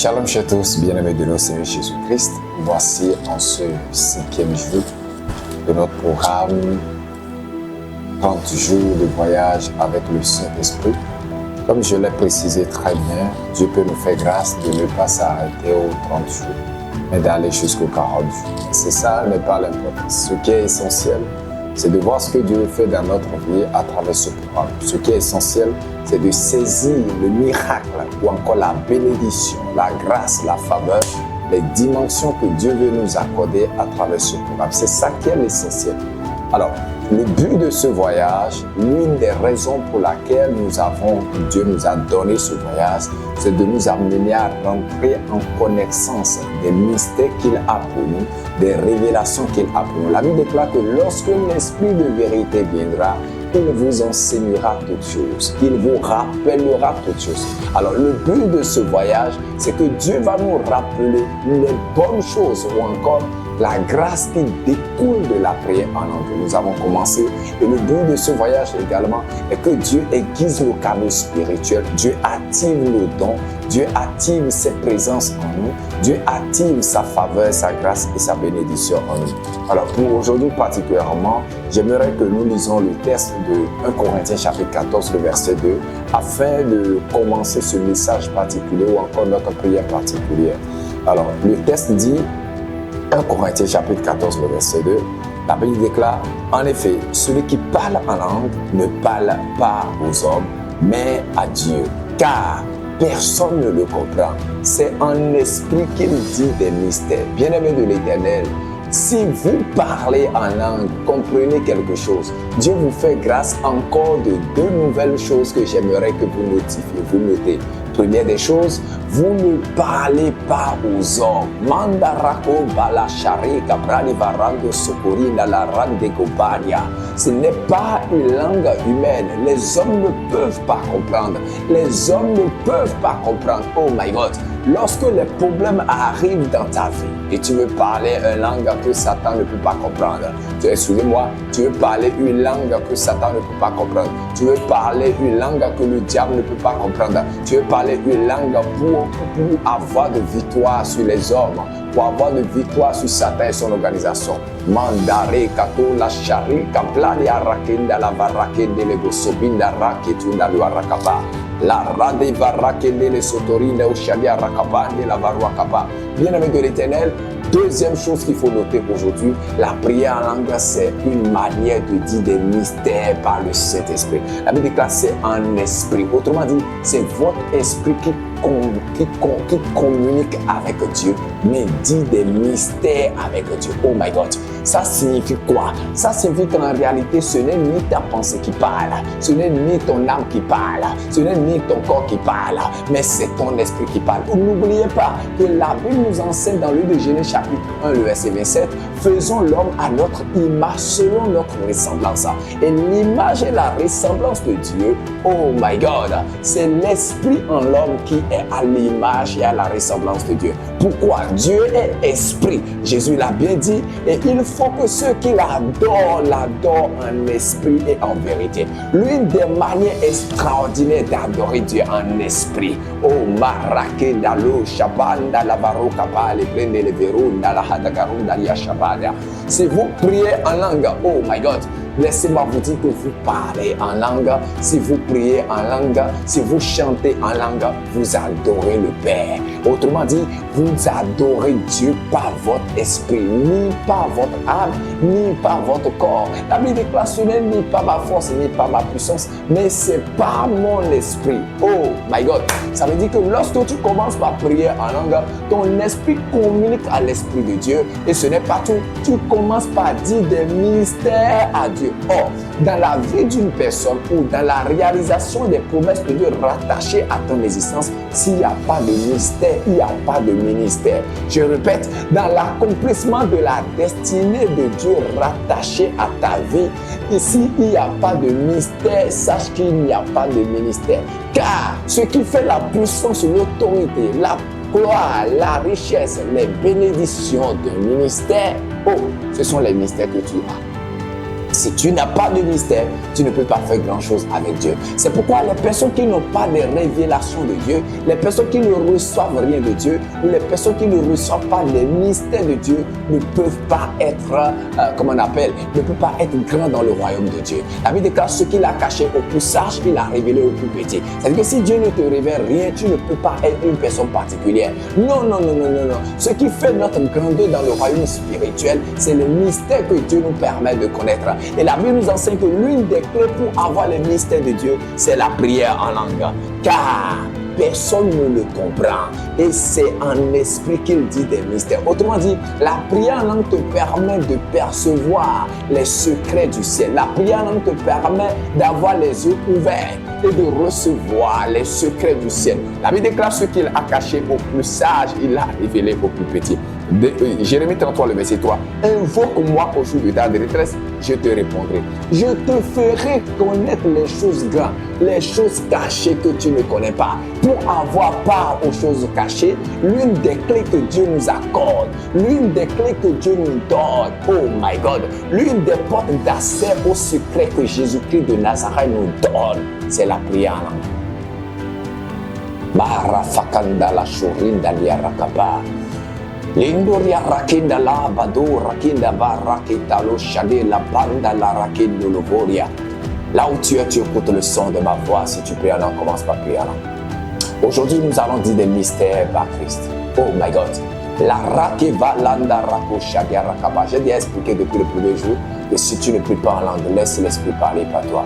Shalom chez tous, bien-aimés de notre Seigneur Jésus-Christ. Voici en ce 5e jour de notre programme 30 jours de voyage avec le Saint-Esprit. Comme je l'ai précisé très bien, Dieu peut nous faire grâce de ne pas s'arrêter aux 30 jours, mais d'aller jusqu'aux 40 jours. C'est ça n'est pas l'important. Ce qui est essentiel, c'est de voir ce que Dieu fait dans notre vie à travers ce programme. Ce qui est essentiel, c'est de saisir le miracle ou encore la bénédiction, la grâce, la faveur, les dimensions que Dieu veut nous accorder à travers ce programme. C'est ça qui est l'essentiel. Alors, le but de ce voyage, l'une des raisons pour laquelle Dieu nous a donné ce voyage, c'est de nous amener à rentrer en connaissance des mystères qu'il a pour nous, des révélations qu'il a pour nous. La Bible déclare que lorsque l'Esprit de vérité viendra, il vous enseignera toutes choses, il vous rappellera toutes choses. Alors le but de ce voyage, c'est que Dieu va nous rappeler les bonnes choses ou encore la grâce qui découle de la prière en langue. Nous avons commencé et le but de ce voyage également est que Dieu aiguise nos canaux spirituels, Dieu active nos dons, Dieu active ses présences en nous, Dieu active sa faveur, sa grâce et sa bénédiction en nous. Alors pour aujourd'hui particulièrement, j'aimerais que nous lisons le texte de 1 Corinthiens chapitre 14, le verset 2, afin de commencer ce message particulier ou encore notre prière particulière. Alors le texte dit, 1 Corinthiens chapitre 14, le verset 2, la Bible déclare, en effet, celui qui parle en langue ne parle pas aux hommes, mais à Dieu, car personne ne le comprend. C'est en esprit qu'il dit des mystères. Bien-aimés de l'Éternel, si vous parlez en langue, comprenez quelque chose. Dieu vous fait grâce encore de deux nouvelles choses que j'aimerais que vous notifiez, vous notez. Première des choses, vous ne parlez pas aux hommes. Mandarako balachari kabrani varando socorina la rande gobania. Ce n'est pas une langue humaine. Les hommes ne peuvent pas comprendre. Les hommes ne peuvent pas comprendre. Oh my God. Lorsque les problèmes arrivent dans ta vie et tu veux parler une langue que Satan ne peut pas comprendre, excusez-moi, tu veux parler une langue que Satan ne peut pas comprendre, tu veux parler une langue que le diable ne peut pas comprendre, tu veux parler une langue pour avoir de victoire sur les hommes, pour avoir de victoire sur Satan et son organisation. Mandare kato la shari kaplani arakenda la varakende le bosobinda raketunda lu arakaba. La rade varakende le sotorinde au shadia rakabande la varuakaba. Bien-aimé de l'Éternel, deuxième chose qu'il faut noter aujourd'hui, la prière en langue, c'est une manière de dire des mystères par le Saint-Esprit. La Bible déclare c'est en esprit. Autrement dit, c'est votre esprit qui communique avec Dieu, mais dit des mystères avec Dieu. Oh my God. Ça signifie quoi? Ça signifie qu'en réalité, ce n'est ni ta pensée qui parle, ce n'est ni ton âme qui parle, ce n'est ni ton corps qui parle, mais c'est ton esprit qui parle. N'oubliez pas que la Bible nous enseigne dans le livre de Genèse chapitre 1, le verset 27, faisons l'homme à notre image selon notre ressemblance. Et l'image et la ressemblance de Dieu, oh my God, c'est l'esprit en l'homme qui est à l'image et à la ressemblance de Dieu. Pourquoi? Dieu est esprit. Jésus l'a bien dit et il faut que ceux qui l'adorent en esprit et en vérité. L'une des manières extraordinaires d'adorer Dieu en esprit. Oh, marake dalo shabanda la baroka pa le prende le verunda la hadagarunda ya shabada. Si vous priez en langue, oh my God, laissez-moi vous dire que vous parlez en langue. Si vous priez en langue, si vous chantez en langue, vous adorez le Père. Autrement dit, vous adorez Dieu par votre esprit, ni par votre âme, ni par votre corps. La Bible déclare ce n'est ni par ma force, ni par ma puissance, mais c'est par mon esprit. Oh my God. Ça veut dire que lorsque tu commences par prier en langue, ton esprit communique à l'esprit de Dieu. Et ce n'est pas tout. Tu commences par dire des mystères à Dieu. Or, dans la vie d'une personne ou dans la réalisation des promesses de Dieu rattachées à ton existence, s'il n'y a pas de mystère, il n'y a pas de ministère. Je répète, dans l'accomplissement de la destinée de Dieu rattachée à ta vie, ici, il n'y a pas de mystère, sache qu'il n'y a pas de ministère. Car ce qui fait la puissance, l'autorité, la gloire, la richesse, les bénédictions d'un ministère, oh, ce sont les mystères que tu as. si tu n'as pas de mystère, tu ne peux pas faire grand-chose avec Dieu. C'est pourquoi les personnes qui n'ont pas de révélation de Dieu, les personnes qui ne reçoivent rien de Dieu, ou les personnes qui ne reçoivent pas les mystères de Dieu, ne peuvent pas être, ne peuvent pas être grands dans le royaume de Dieu. La Bible déclare ce qu'il a caché au plus sage, il a révélé au plus petit. C'est-à-dire que si Dieu ne te révèle rien, tu ne peux pas être une personne particulière. Non. Ce qui fait notre grandeur dans le royaume spirituel, c'est le mystère que Dieu nous permet de connaître. Et la Bible nous enseigne que l'une des clés pour avoir les mystères de Dieu, c'est la prière en langue. Car personne ne le comprend. Et c'est en esprit qu'il dit des mystères. Autrement dit, la prière en langue te permet de percevoir les secrets du ciel. La prière en langue te permet d'avoir les yeux ouverts et de recevoir les secrets du ciel. La Bible déclare ce qu'il a caché au plus sage, il l'a révélé au plus petit. Jérémie 33, le verset 3. Invoque-moi au jour de ta détresse, je te répondrai. Je te ferai connaître les choses grandes, les choses cachées que tu ne connais pas. Pour avoir part aux choses cachées, l'une des clés que Dieu nous accorde, l'une des clés que Dieu nous donne, oh my God, l'une des portes d'accès au secret que Jésus-Christ de Nazareth nous donne, c'est la prière en langue. Barafakanda la shorinda liarakaba. L'indoria rakinda la bado rakinda barakita lo shade la banda la rakinda lovoria. Là où tu es, tu écoutes le son de ma voix. Si tu pries en langue, commence par prier en langue. Aujourd'hui, nous allons dire des mystères par Christ. Oh my God. La rakiva landa rako shade rakaba. J'ai déjà expliqué depuis le premier jour que si tu ne pries pas en langue, laisse l'esprit parler par toi.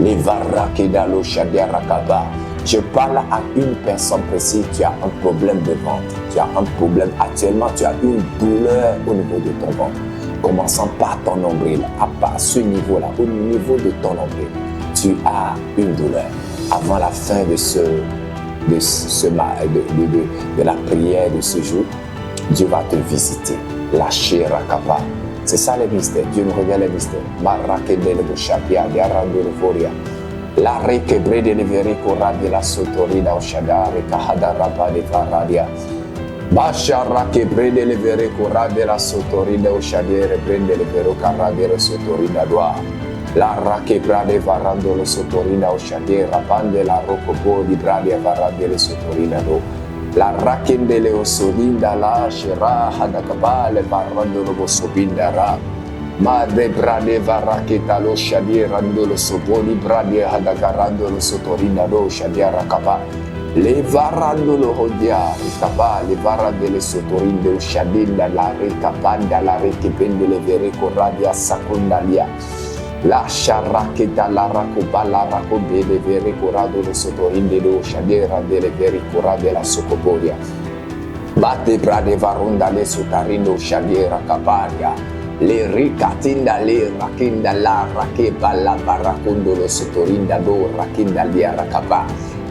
Les varakida lo shade rakaba. Je parle à une personne précise, tu as un problème de ventre, tu as un problème actuellement, tu as une douleur au niveau de ton ventre. Commençons par ton nombril, à ce niveau-là, au niveau de ton nombril, tu as une douleur. Avant la fin de la prière de ce jour, Dieu va te visiter. La Shirakapa. C'est ça les mystères. Dieu nous révèle les mystères. Marakedele Bouchapia, Diarando Foria. La requebre de l'Everico Radio la Sotorina Oshadare Kahadara de Faradia. Bashara quebre de l'Everico Radio la Sotorina Oshadere prende l'Evero Caradere Sotorina Doa. La raquebra de Varando lo Sotorina Oshadere Rapande la Rocobo di Bradia Varadele Sotorina Do. La raquendele Osolinda la Shera Hadakabale Varando lo Sobindara. Madre brade varaketa lo shadia rando lo soboli brade hadagarando lo sotorina lo shadia rakaba le varando lo hodia rikaba le varande le sotorinde lo shadinda la rekabanda la rekepende le vere koradia sakundalia la sharaketa la rakoba la rakobe le vere korado lo sotorinde lo shadia rande le vere korade la sokoboria bate brade varunda le sotarino shadia rakabaria le ricatinda le rakinda la rakeba la barakundo lo sotorinda do rakinda lia rakaba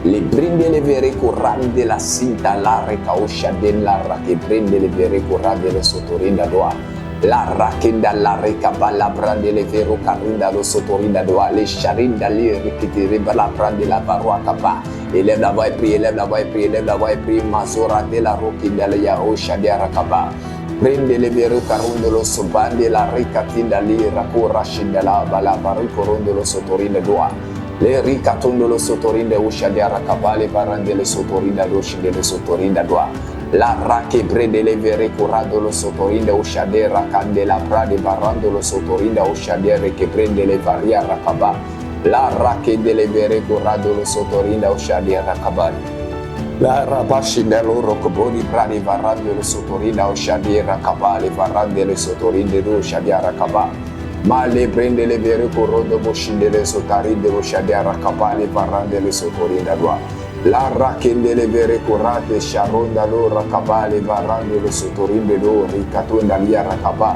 le brinde le vere corrande la cinta la recaosha della rake prende le vere corrande lo sotorinda doa la rakinda la recaba la brande le vero carinda lo sotorinda doa le sharinda le rikitire la brande la barua kaba élève la voix et prie élève la voix et prie élève la voix et prie mazora de la rokinda le yaosha de rakaba. Prende le vero carondolo sobande la ricatinda li racora scinda la balabari corondolo sotorinde doa. Le ricatondolo sotorinde uscia di aracabale varande le sotorinde doscinde le sotorinda doa. La rache prende le vere corandolo sotorinde uscia di racande la prade varandolo sotorinde uscia di che prende le varia racaba. La rache delle vere corandolo sotorinde uscia di aracabale. La rabashi dello cobori brani varande le sotorina o shadiera cabale varande le sotorinde do shadiara caba ma le prende le vere corondo boshinde le sotarinde lo shadiara cabale varande le sotorina doa la rakende le vere corate sharonda lo racabale varande le sotorinde do ricatonda lia racaba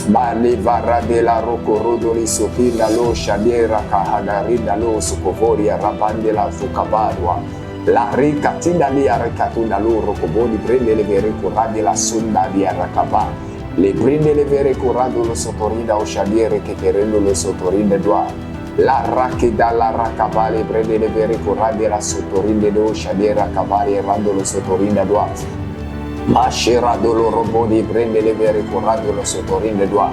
ma le varande la rocorodo le sotina lo shadiera kahadarinda lo socovoria rabande la fucabadua. La ricatinda li arrecatunda loro coboni prende le vere corrade la sonda di arracaba le prende le vere corrado lo sotorinda o shadiere che terendo lo sotorinde doa la raccheda la racaba le prende le vere corrade la sotorinde do shadiera cabale rando lo sotorinda doa ma shera do lo roboni prende le vere corrado lo sotorinde doa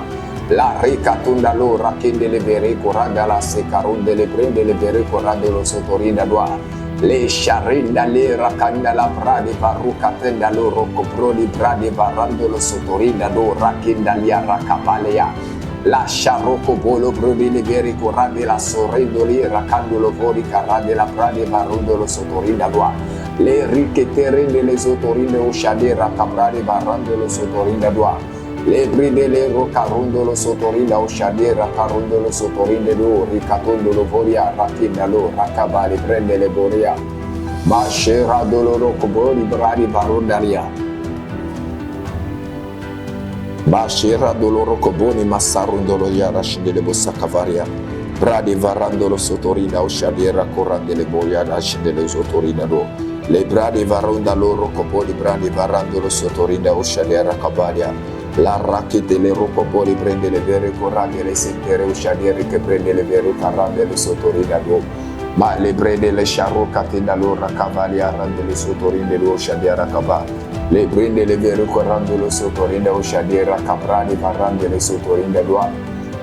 La ricatunda lo rakinde le vere coranda la secarunde le prende le vere corando lo sotorinda doa. Le sharinda le rakanda la brade barucatenda lo rocopro di brade barando lo sotorinda do rakinda lia racapalea. La sciarroco bolo brode le vere corande la sorrendo li racando lo vori carande la brade barundo lo sotorinda doa. Le richeterende le sotorinde usciade racabrade barando lo sotorinda doa. Le bride le rocarundolo sotorinda o shadera carundolo sotorinde lo ricatondolo voria rakinda lo racabale prende le boria bashera doloro cobori bradi barondaria bashera doloro coboni massarundolo yarashinde le bossa cavaria bradi varandolo sotorinda o shadera corrande le boia rashinde le sotorinda lo le bradi varonda loro cobori bradi varandolo sotorinda o shadera cabaria. La racchette le rocopoli prende le vere corrande le sentere usciadiere che prende le vere carrande le sotorina do ma le prende le sciarrocate da loro cavalia rande le sotorine lo usciadiera cava le prende le vere corrande lo sotorina usciadiera caprani varrande le sotorine do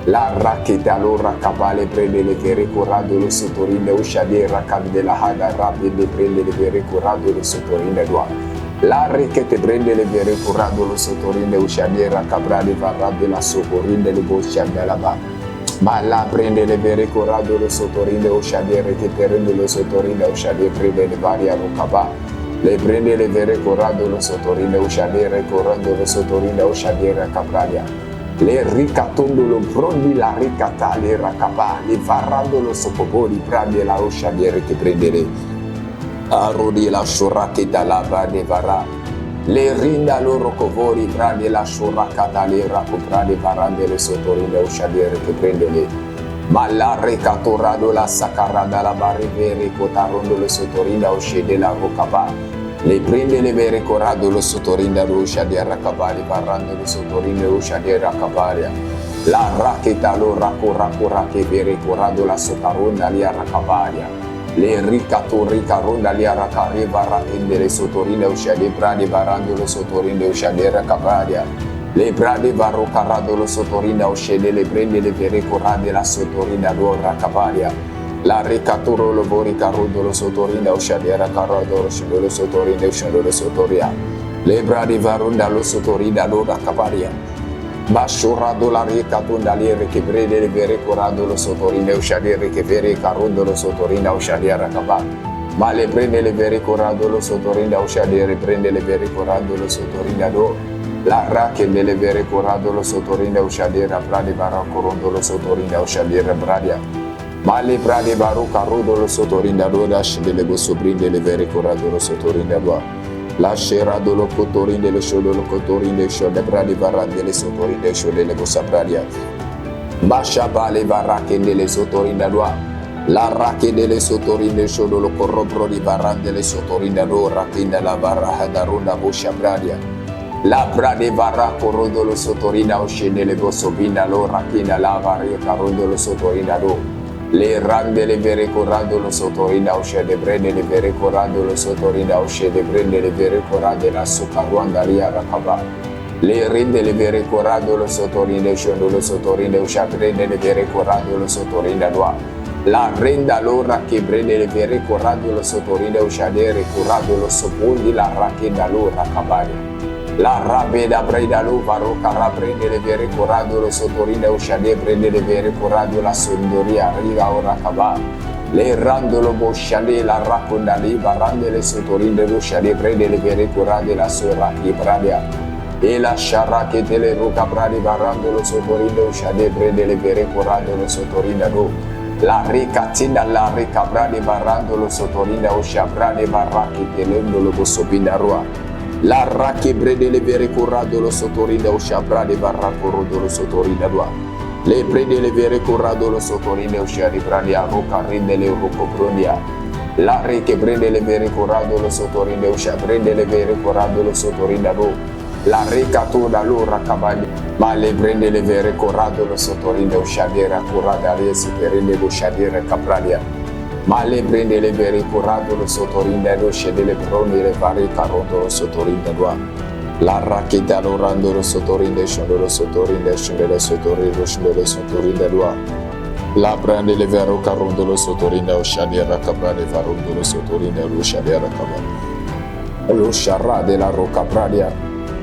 la racchetta allora cavale prende le vere corrande lo sotorine usciadiera cade la hada rapide prende le vere corrande le sotorine do la che te prende le vere curando lo sotorinde usciadiera cabrali varrande la socorrinde le bosciande la ba ma la prende le vere curando lo sotorinde usciadiere che te rende lo sotorinde usciadiere prende le varie rucaba le prende le vere curando lo sotorinde usciadiere curando lo sotorinde usciadiere cabralia le ricatondo lo prondi la ricata le racaba le varrando lo socobori prende la usciadiere che prende le Arodi la sciuracchetta la brade varà, le rinda loro covori brade la sciuracchetta le racoprade varande le sotorinde usciadiere che prende le ma la recatorado la sacarada la barrivere cotarondo le sotorinda uscide la rocaba le prende le vere corrado lo sotorinda usciadiera cabali varrando le sotorinde usciadiera cabaria la racchetta lo racorra che vere corrado la sotaronda li arracabaria le ricatori caronda li arracariva rakinde le sotorinde usciade brade barando le sotorinde usciadiera cabaria le brade varro carrado lo sotorinda uscide le prende le vere corrade la sotorinda d'ora cabaria la ricatoro lo vori carrodo lo sotorinda usciadiera carrado lo sotorinde usciade lo sotoria le brade varronda lo sotorinda d'ora cabaria Bashurado la ricatunda liere che brede le vere corrado lo sotorinde usciadiere che vere carrodo lo sotorinda usciadiera cabaria ma le prende le vere corrado lo sotorinda usciadiere prende le vere corrado lo sotorinda do la racche delle vere corrado lo sotorinda usciadiera brade barra corrodo lo sotorinda usciadiera bradia ma le brade barro carrodo lo sotorinda do dash delle bossobrinde le vere corrado lo sotorinda do la scera dolo cotorinde le show dolo cotorinde show de bradi varande le sotorinde show de le bosabradia basha bale varake delle sotorinde doa la rake delle sotorinde show dolo corrobro di varande le sotorinde do rakinda la barra hadarunda bosabradia la brade varra corrodo lo sotorinde uscende le bosobinda lo rakinda la varie carondo lo sotorinde do le rande le vere corrado lo sotorinda uscede prende le vere corrado lo sotorinda uscede prende le vere corrade la sucaruanda ria racaba le rende le vere corrado lo sotorinda uscendo lo sotorinda uscede prende le vere corrado lo sotorinda doa la renda l'ora che prende le vere corrado lo sotorinda uscede corrado lo sopondi la racchenda l'ora cabari la rabeda breda lo varo carra prende le vere corrado lo sotorinda uscade prende le vere corrado la sondoria riga ora cava le randolo bosciade la racconda lì barrande le sotorinde lo uscade prende le vere corrade la sora di bradia e la sciarra che te le roca bradi barrando lo sotorinde uscade prende le vere corrado lo sotorinda do la ricatina la ricabrade barrando lo sotorinda usciabrade barracchi tenendo lo bossobinda roa la racche brede le vere corrado lo sotorinda usciabra de barra corrodo lo sotorinda doa le prende le vere corrado lo sotorinda usciari brandia roca rende le roco prondia la re che prende le vere corrado lo sotorinda usciabrende le vere corrado lo sotorinda do la ricatura lo raccabaglia ma le prende le vere corrado lo sotorinda usciadera corrada resi perende lo usciadera capradia ma le prende le vere corrado lo sotorinda lo scende le prone le varie carondo lo sotorinda doa La rakita lo rando lo sotorinde shondolo sotorinde shondolo sotorinde shondolo sotorinde loi. La brande le vero carondo lo sotorinde o shadera cabrade varondo lo sotorinde lo shadera cabra. Lo sharra de la roca pradia.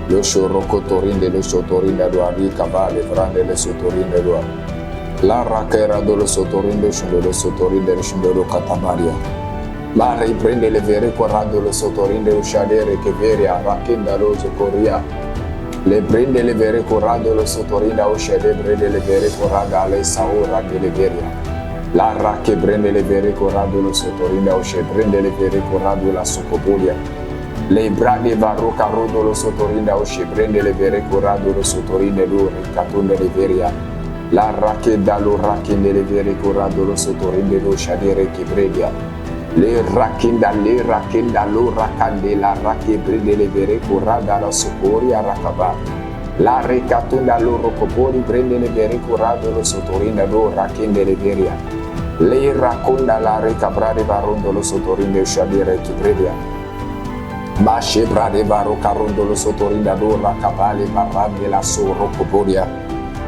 Lo shoro cotorinde lo sotorinde loi di cavale brande le sotorinde loi. La rakera do lo sotorinde shondolo sotorinde shondolo catabaria. La riprende le vere corrado lo sotorinde lo shadere che veria rakinda lo zocoria. Le prende le vere corrado lo sotorinda o shade prende le vere corrada le saura de le veria. La racche prende le vere corrado lo sotorinda o shade prende le vere corrado la socopolia. Le brade varro carrodo lo sotorinda o shade prende le vere corrado lo sotorinde lo ricatonde le veria. La racche da lo racchinde le vere corrado lo sotorinde lo shadere che bredia. Le rakinda lo rakande la rake prende le vere corrada la sopori a rakaba. La recatunda lo rocopori prende le vere corrado lo sotorina lo rakende le veria. Le raconda la recabra de barondo lo sotorinde shadire che predia. Ma shebra de baro carondo lo sotorina lo rakabale barrande la so rocoporia.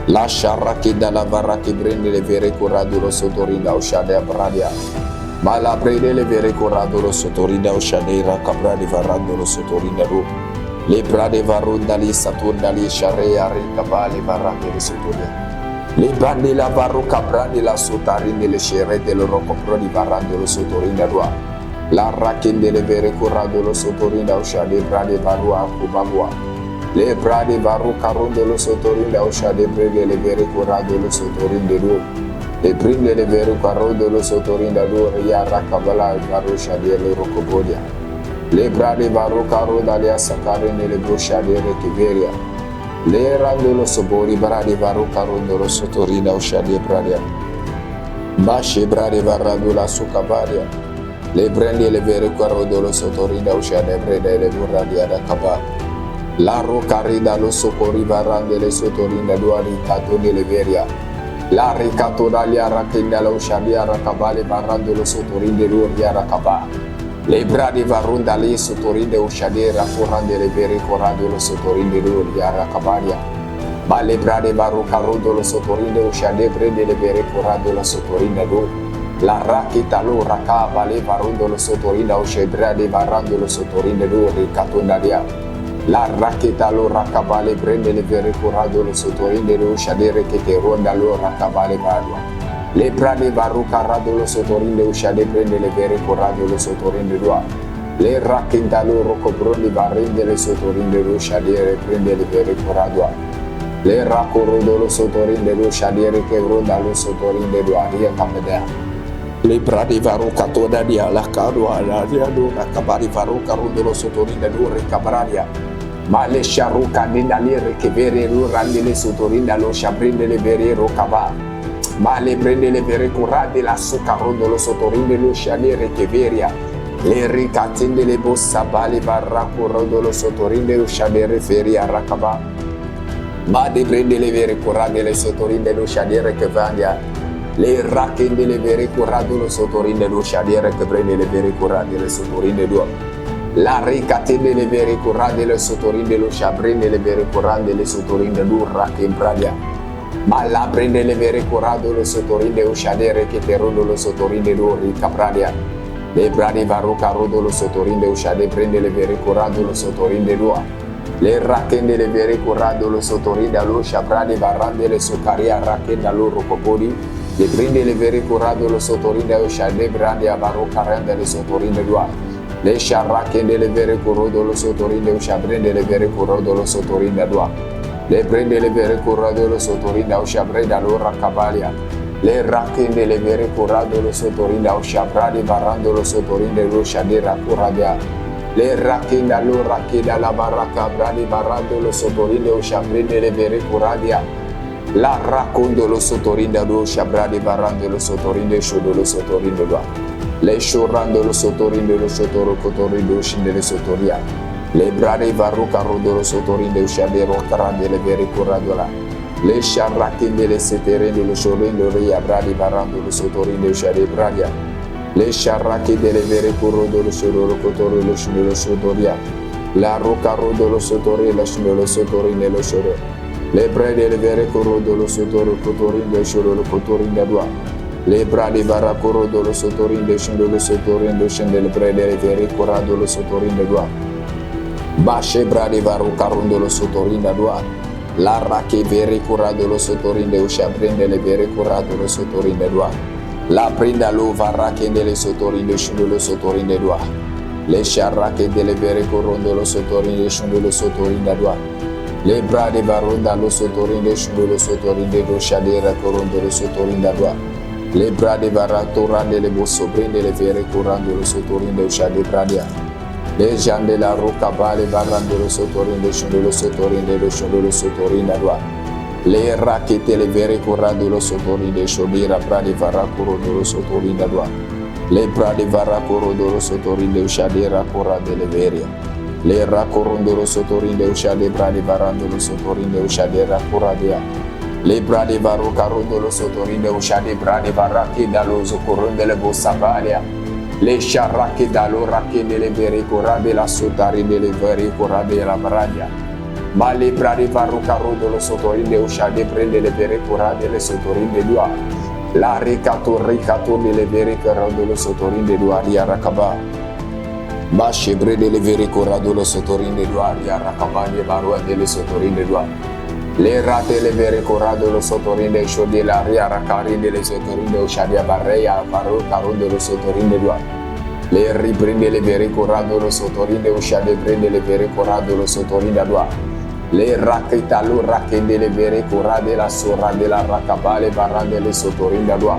La sharra che da la varra che prende le vere corrado lo sotorina o shade bradia. Ma la prende le vere corrado lo sotorina o shadeira capra di varrando lo sotorina lo. Le brade varronda li saturna li sharea ricabale varrande le sotorina. Le bande la varro capra di la sotarine le scerete lo rocopro di varrando lo sotorina lo. La racchende le vere corrado lo sotorina o shade brade varua cubagua. Le brade varro carondo lo sotorina o shade brede le vere corrado lo sotorina lo. Le prende le vere carrodo lo sotorinda lo ria rakabala varosha de lo rocobodia. Le brade varo carroda le assacare nelle broscia de rechiveria. Le rando lo sobori brade varo carrodo lo sotorinda o shade bradia. Bashe brade varrado la sucavaria. Le prende le vere carrodo lo sotorinda o shade brede le burradia da caba. La rocarida lo socori varrande le sotorinda lo aricato nelle veria. La ricato dalia rakinda lo shadia rakabale barrando lo sotorinde lo ria rakaba. Le bradi varunda le sotorinde o shadera forrande le vere corrado lo sotorinde lo ria rakabaria. Ma le bradi barro carodo lo sotorinde o shade prende le vere corrado lo sotorinde lo. La rakita lo rakaba le varrondo lo sotorinde o shebrade barrando lo sotorinde lo ricato dalia. La raketa lo rakabale prende le vere corrado lo sotorinde lo shadere che te ronda lo rakabale barua. Le brade varro carrado lo sotorinde o shade prende le vere corrado lo sotorinde lo. Le rakenda lo rocobroni barrende le sotorinde lo shadere prende le vere corrado. Le racorodo lo sotorinde lo shadere che ronda lo sotorinde lo aria capeda. Le brade varro catoda di alla cadua la riado rakabale varro carodo lo sotorinde lo ricabraria. Ma le sharuka dindalire che vere lo rande le sotorinda lo shabrinde le vere rocava. Ma le prende le vere curate la succarondo lo sotorinde lo sciadere che veria. Le ricatende le bossa bale barraco rodo lo sotorinde lo sciadere feria racava. Ma de prende le vere curate le sotorinde lo sciadere che vandia. Le racchende le vere curate lo sotorinde lo sciadere che prende le vere curate le sotorinde lo. La ricatende le vere corrande le sotorinde lo shabrinde le vere corrande le sotorinde l'urra che impradia. Ma la prende le vere corrado lo sotorinde o shadere che terodo lo sotorinde l'urri capradia. Le brade varro carodo lo sotorinde o shade prende le vere corrado lo sotorinde l'ua. Le racchende le vere corrado lo sotorinde lo shabrade barrande le socaria racchenda loro copodi. Le prende le vere corrado lo sotorinde o shade brade a varro carende le sotorinde l'ua. Le sciarracchende le vere corrodo lo sotorinde o shabrende le vere corrodo lo sotorinde l'ua. Le prende le vere corrado lo sotorinde o shabreda lo raccabalia. Le racchende le vere corrado lo sotorinde o shabrade barrando lo sotorinde lo shadera corradia. Le racchenda lo raccheda la baracca brade barrando lo sotorinde o shabrende le vere corradia. La raccondo lo sotorinde lo shabrade barrando lo sotorinde shodo lo sotorinde l'ua. Le sciorrando lo sotorinde lo sotoro cotorindo scende le sotoria. Le brade varro carrodo lo sotorinde usciadero carande le vere corradola. Le sciarracchinde le seterende lo sciorrendo ria brade varrando lo sotorinde usciade bradia. Le sciarracchinde le vere corrodo lo sciorro cotoro lo scende lo sotoria. La rocaro de lo sotori, la sholo sotori nello shoro. Le brade le vere coro de lo sotoro cotorin de sholo lo cotorin da dua. Le brade vara coro de lo sotorin de sholo lo sotorin de shende le brade le vere cora de lo sotorin da dua. Bashe brade varo caron de lo sotorin da dua. La rake vere cora de lo sotorin de usha prende le vere cora de lo sotorin da dua. La prenda lo vara che delle sotorin de sholo lo sotorin da dua. Le sciarracche delle vere corondo lo sotorin de sholo lo sotorin da dua. Le brade varonda lo sotorin de sholo lo sotorin de do shadera corondo lo sotorin da dua. Le brade varatorande le bosso prende le vere corando lo sotorin de shade bradia. Le jande la rocca vale varando lo sotorin de sholo lo sotorin de do sholo lo sotorin da dua. Le racchette le vere corando lo sotorin de shodira brade varacorondo lo sotorin da dua. Le brade varacorondo lo sotorin de shadera corande le veria. Le racorondo lo sotorin de shade brade varando lo sotorin de shadera coradia. Le brade varocarondo lo sotorin de shade brade varacche dallo zocoronde le bossavalia. Le sciarracche dallo racche delle vere corade la sotari delle vere corade la bradia. Ma le brade varocarondo lo sotorin de shade prende le vere corade le sotorin de dua. La ricato delle vere corade lo sotorin de dua ria racaba. Bashe brede le vere corado lo sotorin de dua ria racaba de barua delle sotorin de dua. Le rate le vere corado lo sotorin de shodi la ria racari delle sotorin de shadia barreia varo carondo lo sotorin de dua. Le riprende le vere corado lo sotorin de shade prende le vere corado lo sotorin da dua. Le racchetta lo racchende le vere corade la sora della racabale barrande le sotorin da dua.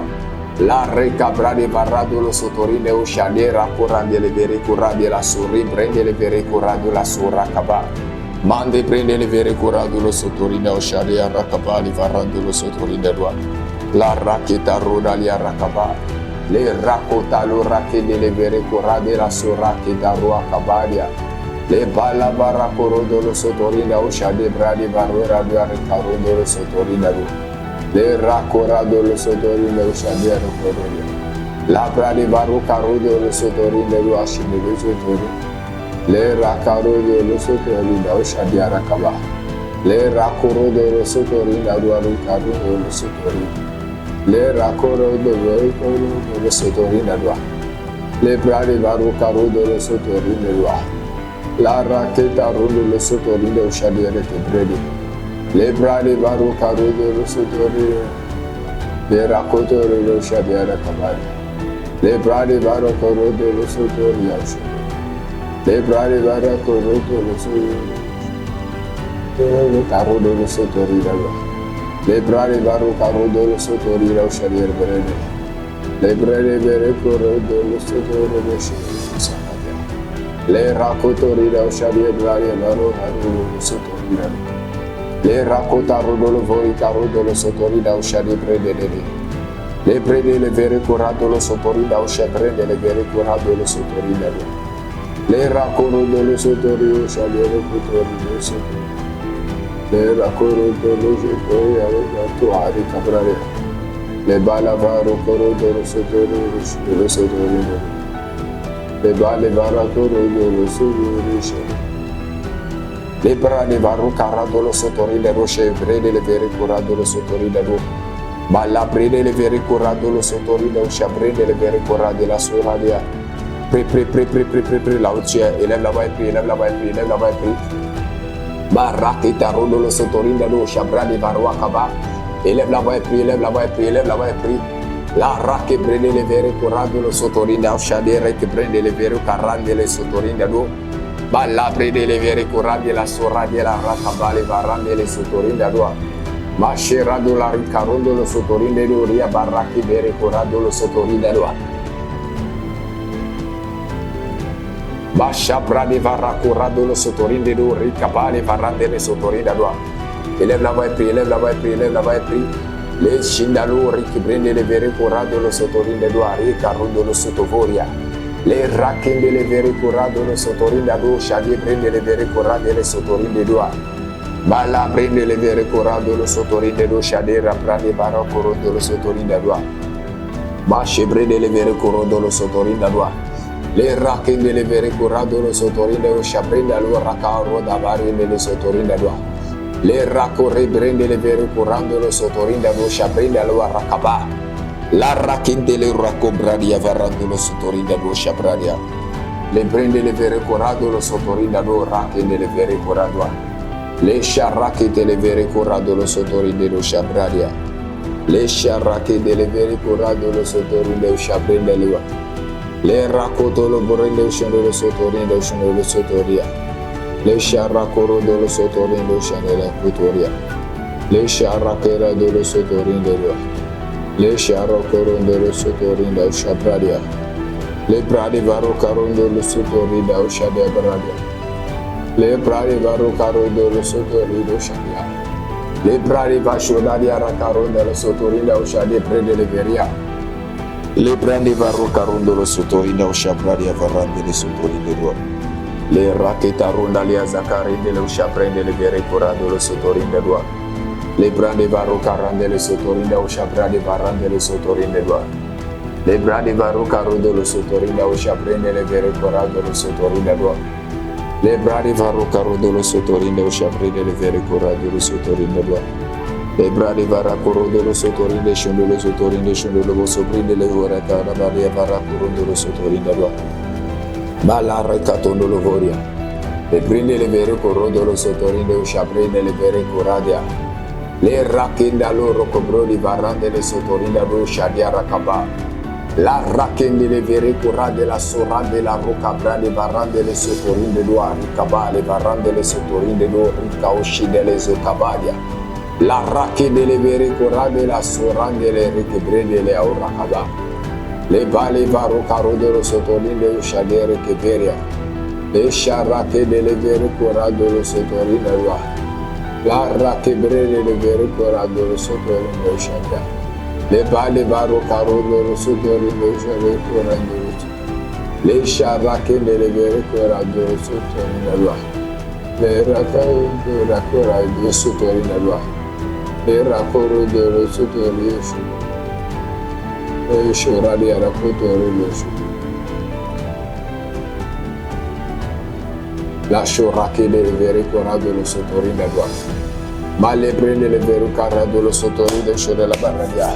La recabra de barrado lo sotorin de shade raccorande le vere corade la sori prende le vere corado la sora caba. Mande prende le vere corado lo sotorin de shade racabali varrando lo sotorin da dua. La racchetta roda li racaba. Le raccotta lo racchende le vere corade la sora che da rua cabadia. Le balla barra corodo lo sotorin da shade bradi barora di raccarondo lo sotorin da dua. Le raccorado lo sotorin da shade raccorodo. La bradi barro carodo lo sotorin da dua shinde lo sotorin. Le raccarodo lo sotorin da shade racaba. Le raccorodo lo sotorin da dua raccarodo lo sotorin. Le raccordo lo sotorin da dua. Le bradi barro carodo lo sotorin da dua. La racchetta rondo lo sotorin da shade raccabredi. Le bradi barro carodo lo sotorin. Le raccoto lo shade racabari. Le bradi barro carodo lo sotorin. Le bradi barro carodo lo sotorin. Le carodo lo sotorin da dua. Le brade barro carodo lo sotori la shade brede. Le brade vere carodo lo sotori lo shade. Le raccotori la shade brade barro carodo lo sotori la. Le raccotta rodo lo voi carodo lo sotori la shade brede. Le brede le vere corado lo sotori la shade brede le vere corado lo sotori la. Le raccoto lo sotori lo shade lo sotori. Le raccoto lo sotori la tuari cabrare. Le balavaro corodo lo sotori lo sotori. Le bale varatoro lo sotori. Le brade varo carado lo sotori le roche brede le vere corado lo sotori da do. Balla brede le vere corado lo sotori da uscia brede le vere corade la soradia. Pre la uccia élève la voix et prie, élève la voix et prie, élève la voix et prie. Barakita rodo lo sotori da do shabrade varwa kaba. Élève la voix et prie, élève la voix et prie, élève la voix et prie. La rake brede le vere corado lo sotori da shadere che prende le vere carande le sotori da do. Balla brede le vere corade la soradia la rakabale varande le sotori da do. Ma scerado la ricarondo lo sotori da do ria baraki vere corado lo sotori da do. Basha brade varra corado lo sotorin de do ricapale varrande le sotorin da doa. Élève la voix et prie, élève la voix et prie, élève la voix et prie. Le shindalo rikibrende le vere corado lo sotorin de doa ricarondo lo sotovoria. Le rakende le vere corado lo sotorin da do shadi prende le vere corade le sotorin de doa. Balla prende le vere corado lo sotorin de do shadi raprade varra corondo lo sotorin da doa. Bashe brede le vere corodo lo sotorin da doa. Le rakende le vere corado lo sotorinde o shabrenda lo rakaro da varinde le sotorinda doa. Le racore brende le vere corando lo sotorinda lo shabrenda lo rakaba. La rakende le racobradia varando lo sotorinda lo shabradia. Le prende le vere corado lo sotorinda lo rakende le vere corado. Le sharrakete le vere corado lo sotorinde lo shabradia. Le sharrakete le vere corado lo sotorinde lo shabrenda lo. Le rakoto lo borrende uscendo lo sotorindo uscendo lo sotoria. Le sharrakoro lo sotorindo uscendo la cutoria. Le sharrakera lo sotorindo lo. Le sharrakoro lo sotorindo ushabradia. Le bradi varo carondo lo sotorindo ushadia bradia. Le bradi varo carondo lo sotorindo ushadia. Le bradi vashodadia racarondo lo sotorindo ushadia prende le veria. Le brandi varro carondo lo sotorina o shabradia varrande le sotorinde do. Le raketa ronda lia zacarinde lo shabrende le vere corado lo sotorinde do. Le brandi varro carande le sotorinde o shabrade varrande le sotorinde do. Le brandi varro carondo lo sotorinde o shabrende le vere corado lo sotorinde do. Le brandi varro carondo lo sotorinde o shabrende le vere corado lo sotorinde do. Le bradi vara corondo lo sotorinde scondo lo soprinde le ora cara varia vara corondo lo sotorinde lo balla recatondo lo voria le prende le vere corondo lo sotorinde uscia prende le vere coradia le rackenda loro cobroli varande le sotorinde lo shadia rakaba la rackende le vere corade la sorande la rocabrade varande le sotorinde lo ricabale varande le sotorinde lo ricauscide le zocabadia la racche delle vere corade la sorande le richebrede le auracaba le bale varo carodo lo sotorinde lo shadere che veria le sciarracche delle vere corade lo sotorinde la racche brede le vere corade lo sotorinde lo shadia le bale varo carodo lo sotorinde lo shadere corade le sciarracche delle vere corade lo sotorinde le racche la corade lo sotorinde le raccoro dello sotorio e sciorali a raccontare la sciorracche delle vere corado lo sotorino a ma le prende le vere carado lo sotorino e la barradia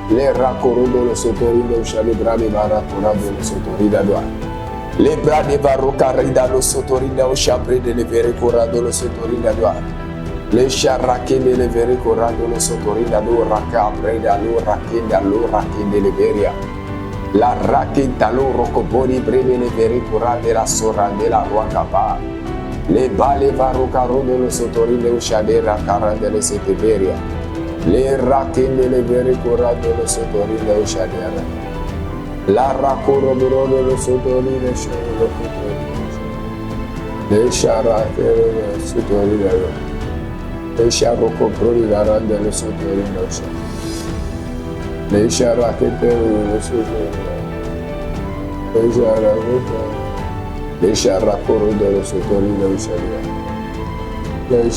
le raccoro dello sotorino e sciali brani va raccorado lo sotorino a le brani va roccarida lo sotorino e sciapre delle vere corado lo sotorino a le sciarracche delle vere corado lo sotorina lo raccabreda lo racchende le veria la racchetta lo rocoboni breve le vere corade la sorrande la ruacapa le bale varo carodo lo sotorine usciadera carande le sete veria le racchende le vere corado lo sotorine usciadera la raccoro brodo lo sotorine lo le sciarracche lo sotorine lo le sciarrocco proli varande le sotorine le sciarracchette lo sotorine le sciarraccoro dello sotorine usciadia le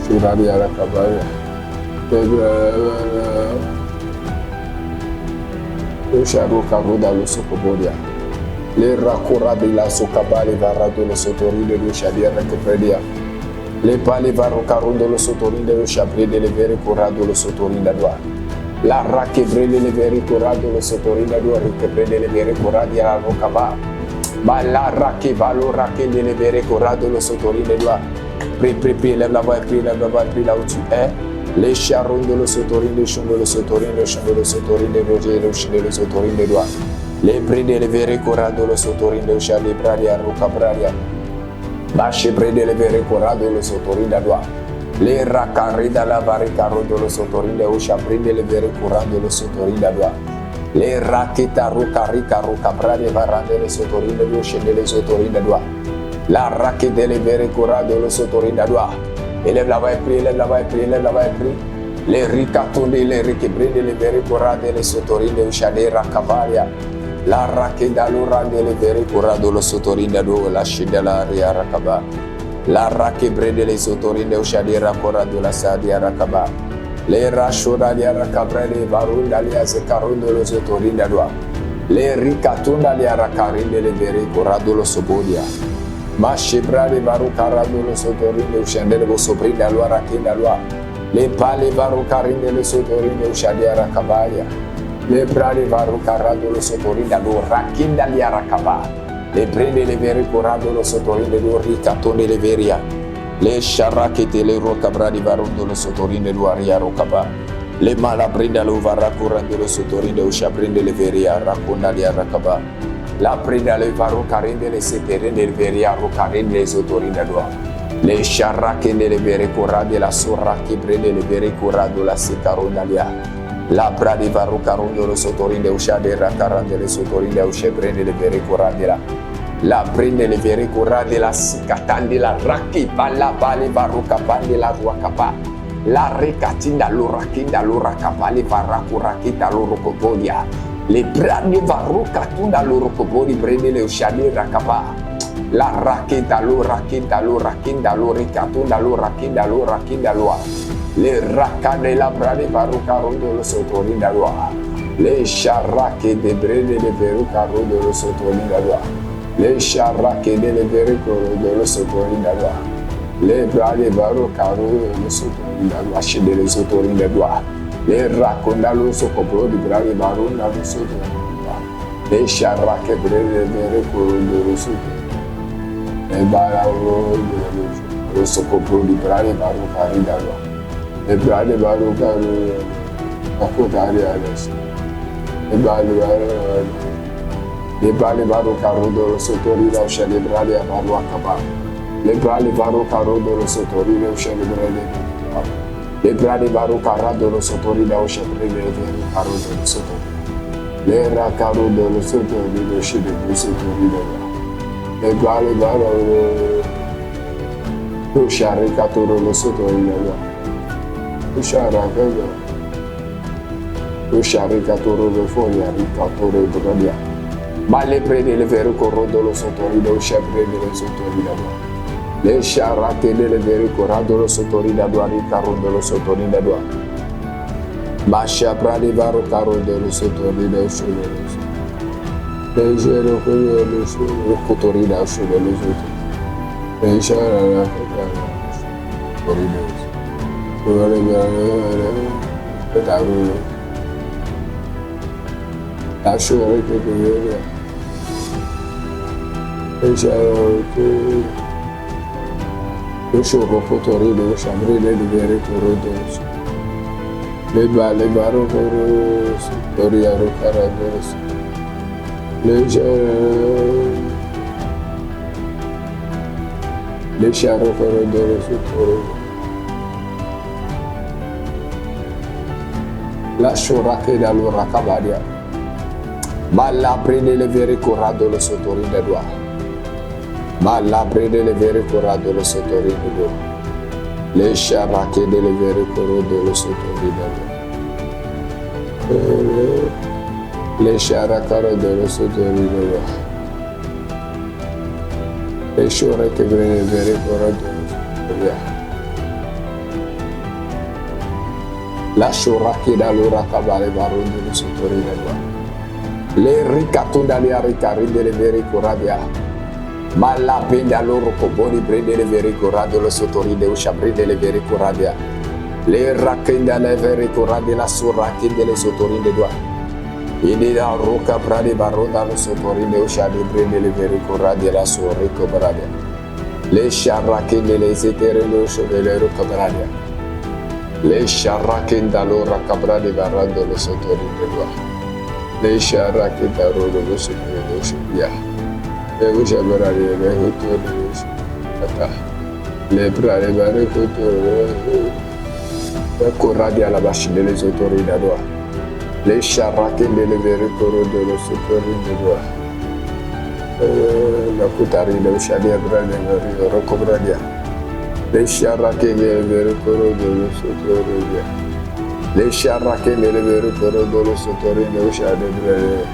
sciarradia la cabaia le sciarrocco dallo socobodia le raccoradi la socabale varrato lo sotorine lo sciadia che predia le pale varro carondo lo sotorinde lo sciabrede le vere corado lo sotorinde doa la racche brede le vere corado lo sotorinde doa ricche brede le vere coradi alla rocaba ma la racche valo racche delle vere corado lo sotorinde doa pri lève la voix pri là où tu es le charondo lo sotorinde scondo lo sotorinde roger lo scende lo sotorinde doa le prende le vere corado lo sotorinde usciali bradia rocabradia Lasce prende le vere corado lo sotorinda doa. Le raccarida la baricaro lo sotorinda uscia prende le vere corado lo sotorinda doa. Le racchetta rucarica rucaprade varrande le sotorinda doa scende le sotorinda doa. La racchetta le vere corado lo sotorinda doa. Élève la voix et prie, élève la voix et prie, élève la voix et prie. Le ricatonde, le richebrede le vere corade le sotorinde uscia de raccavaria. La racchetta lo rande le vere corado lo sotorinda doa la scende la ria raccava. La racchebrede le sotorinde uscia de raccorado la sadia raccava. Le rasciora di raccabrede varunda li azzecarondo lo sotorinda doa. Le ricatunda li aracarinde le veri corrado lo sobodia. Ma shebra le varu carado lo sotorinde uscendere lo soprinde lo arakinda lo. Le pale varu carinde le sotorinde uscende aracabaya. Le brale varu carado lo sotorinde lo rakinda li aracaba. Le prende le veri corrado lo sotorinde lo ricatone le veria. Le sciarrachete le rocabra di varundo lo sotorinde lo aria rocaba. Le mala prende lo varra curando lo sotorinde uscia prende le veria racconda li aracaba. La prende le varu carinde le seterinde le veria rocarinde le sotorinde lo. Le sciarrachete le vere corrade la sorra che prende le vere corrado la secaronda li ha. La bradi varu carondo lo sotorinde uscia de racarande le sotorinde uscia prende le vere corrade la. La prende le vere corrade la sicatande la racchi palla vale varu capande la ruacapa. La recatinda lo rakinda lo racapale varra curakita lo rocopodia. Le bradi varu catunda lo rocopodi prende le usciade racapa. La raqueta lo raqueta lo raquinda lo ricatunda lo raquinda lo raquinda lo. Le racane la brade varu carondo lo sotorinda lo. Le sciarracche de brede le veru carondo lo sotorinda lo. Le sciarracche delle vere corrode lo sotorinda lo. Le brade varu carondo lo sotorinda lo. Scende le sotorinda lo. Le racconda lo socopro di brade varu lo sotorinda lo. Le sciarracche brede le vere corrode lo sotorinda. Le bararo lo socopro di brade varu carinda lo. Le brade varu carondo lo sotorinda lo. Le brade le brale varu carondo lo sotorina uscia le brale varu acaba. Le brale varu carondo lo sotorina uscia le brale. Le brale varu carado lo sotorina uscia prende le vere carondo lo sotorina. Le ra carondo lo sotorina uscia le sotorina. Le brale varu uscia ricatoro lo sotorina. Uscia raccato. Uscia ricatoro lo foglia ricatoro brale. Ma le prende le vere corrodo lo sotorino uscia prende le sotorina. Le sciarrate le vere corrado lo sotorina do ricarondo lo sotorina do. Ma sciapra di varo carondo lo sotorina uscia le gero quello lo cotorina uscia le sotorina. Le sciarrate corrido. Ora bene. Lasciare che vedere. E lo sciocco fotorino, lo sciambrile di vere corrodosi. Le balle baro corrosi, toriaro caradosi. Le sciaro corrodosi, lascio racche da loro cabaria. Ma la prende le vere corrado lo sotorinde doa. Ma la prende le vere corrado lo sotorinde doa. Le sciarracche delle vere corrado lo sotorinde doa. Le sciarracche dello sotorinde doa. Le sciore che prende le vere corrado lo sotorinde doa. La sciorracche da loro cabale barondo lo sotorinde doa. Le ricatunda le aricarinde le vere coradia. Ma la penda loro coponi prende le vere corade lo sotorinde uscia prende le vere coradia. Le racchenda le vere corade la sorracchinde le sotorinde doa. Indi la roca prade baronda lo sotorinde uscia di prende le vere coradia la sorrico bradia. Le sciarracchinde le setere lo sciovele roca bradia. Le sciarracchenda loro cabrade barrando lo sotorinde doa. Le sciarracche da rodo lo sotorinde uscia. Le uscia bradia le sotorinde uscia. Le prade bare sotorinde la coradia alla bascina le sotorinde doa. Le sciarracche delle vere corrode lo sotorinde doa. La cutarina uscia di brade vere rocobradia. Le sciarracche delle vere corrode lo sotorinde. Le sciarracche delle vere corrode lo sotorinde uscia di brade.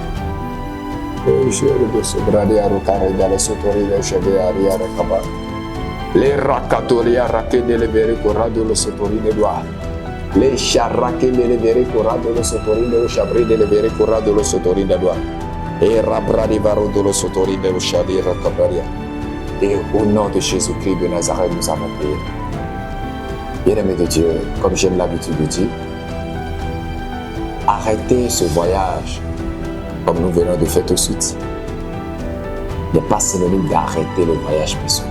Le sciarracche sobrade a rocare dalle sotorinde uscia di aria racaba. Le raccatori a racche delle vere corrode lo sotorinde doa. Le sciarracche delle vere corrado lo sotorinde uscia brade delle vere corrado lo sotorinde doa. Et au nom de Jésus-Christ de Nazareth, nous avons prié. Bien-aimés de Dieu, comme j'aime l'habitude de dire, arrêtez ce voyage, comme nous venons de faire tout de suite, n'est pas synonyme d'arrêter le voyage personnel.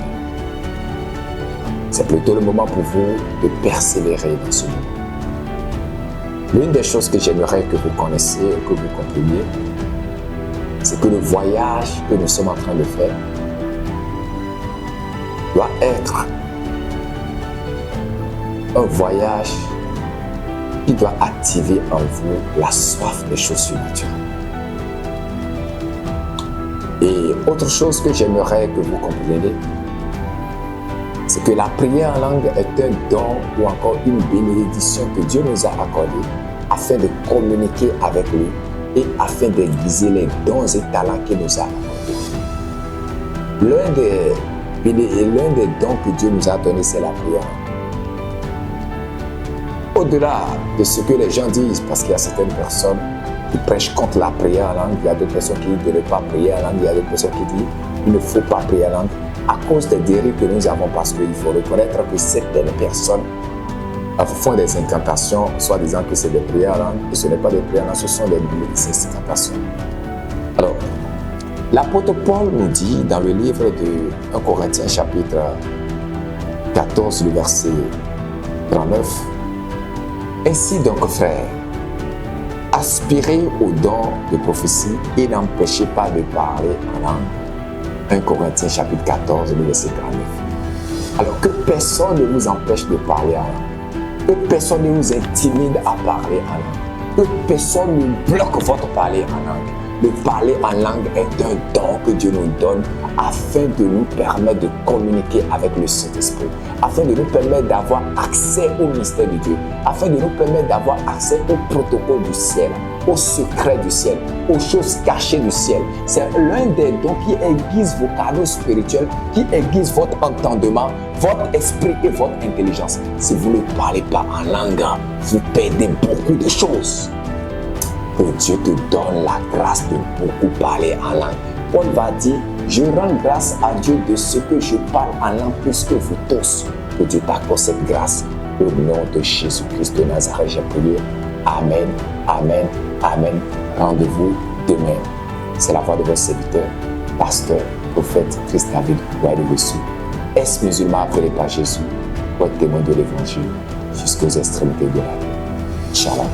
C'est plutôt le moment pour vous de persévérer dans ce moment. L'une des choses que j'aimerais que vous connaissiez et que vous compreniez, c'est que le voyage que nous sommes en train de faire doit être un voyage qui doit activer en vous la soif des choses surnaturelles. Et autre chose que j'aimerais que vous compreniez, c'est que la prière en langue est un don ou encore une bénédiction que Dieu nous a accordée afin de communiquer avec lui et afin d'aiguiser les dons et talents qu'il nous a accordés. L'un des dons que Dieu nous a donnés, c'est la prière. Au-delà de ce que les gens disent, parce qu'il y a certaines personnes qui prêchent contre la prière en langue, il y a d'autres personnes qui disent de ne pas prier en langue, il y a d'autres personnes qui disent qu'il ne faut pas prier en langue, à cause des dérives que nous avons, parce qu'il faut reconnaître que certaines personnes font des incantations, soit disant que c'est des prières en langue, et ce n'est pas des prières en langue, ce sont des incantations. Alors, l'apôtre Paul nous dit dans le livre de 1 Corinthiens chapitre 14, le verset 39, « Ainsi donc, frères, aspirez au don de prophétie et n'empêchez pas de parler en langue. » 1 Corinthiens chapitre 14, le verset 39. Alors que personne ne vous empêche de parler en langue, que personne ne vous intimide à parler en langue, que personne ne bloque votre parler en langue. Le parler en langue est un don que Dieu nous donne afin de nous permettre de communiquer avec le Saint-Esprit, afin de nous permettre d'avoir accès au mystère de Dieu, afin de nous permettre d'avoir accès au protocole du ciel, aux secrets du ciel, aux choses cachées du ciel. C'est l'un des dons qui aiguise vos canaux spirituels, qui aiguise votre entendement, votre esprit et votre intelligence. Si vous ne parlez pas en langue, vous perdez beaucoup de choses. Que Dieu te donne la grâce de beaucoup parler en langue. Paul va dire, je rends grâce à Dieu de ce que je parle en langue plus que vous tous. Que Dieu t'accorde cette grâce. Au nom de Jésus-Christ de Nazareth, j'ai prié. Amen, amen, amen. Rendez-vous demain. C'est la voix de votre serviteur, pasteur, prophète Christ David Ouadé-Dessus. Ex-musulman appelé par Jésus, votre témoin de l'évangile jusqu'aux extrémités de la vie. Shalom.